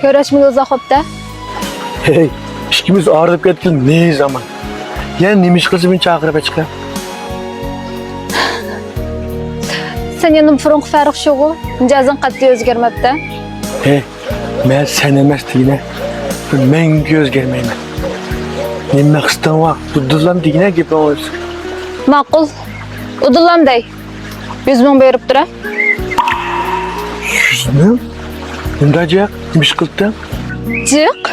Görüşmek üzere hopta. Hey, ikimiz ağırlıp ketdik ne zaman? Yani nemiş kızımın çağırıp çıkar. Sen yanım fırın farıq şoğu, cazın qatı özgermepte. Hey, ben sen emez diyine. Ben göz gelmeyim. Neme kıstan var, duduzlam diyine gibi olursun. Maqul, udullam dey. 100 ming berip tura. 100 ming? Undacak, nemiş kıldım? Cık.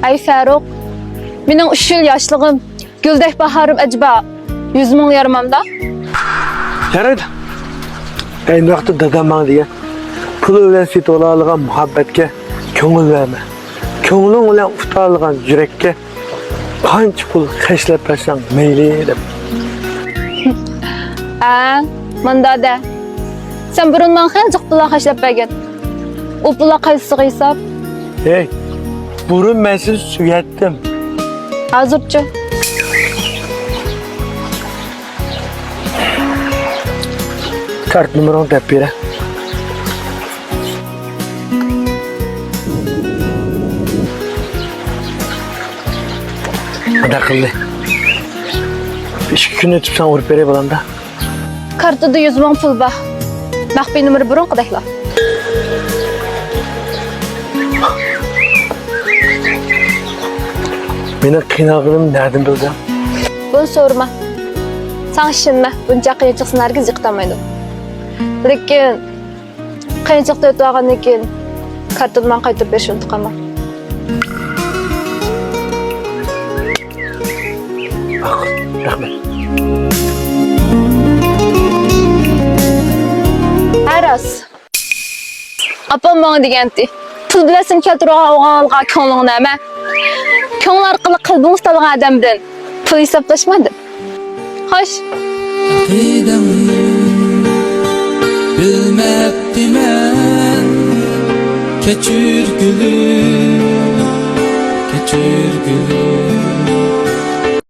Ay Faruk, mening 3 yil yoshligim, guldek baharım acaba 100 ming yarmamda. Yaraydı. Aynı vakti dadam bana diye. Pulu bilen fit olalığın muhabbetke köngül verme. Köngülün bilen utalığın yürekke kanç pul keşlep versen meyli. Manda da. Sen burun man xancıq pula xaşlap bergen. O pula qaysı hesap? Hey, burun ben sizi süyettim. Hazırçı. Kart numaranı tep bire. Hadi akıllı. 2 gün ötüp sen vurup bere balanda. Kartıda 100 ming pul ba. Maxfiy numara burun qadayla. Benim kıynağım nereden bileceğim? Bunu sorma. Sen işinme, bunca qiyinchiqsin herkes yıqtamaydı. Lekin qiyinchiqda ötüp algandan keyin kartımdan qaytırıp berishni unutqanman. Rahmet. Aras. Apam bana deganti. Pul bilan seni keltirib olganga ko'ngling nima? Ko'ngil orqali qalbing ustalgan odam bilan pul hisoblashmadi. Xo'sh. Aqidamni bilmabdiman. Kechir gülüm, kechir gülüm.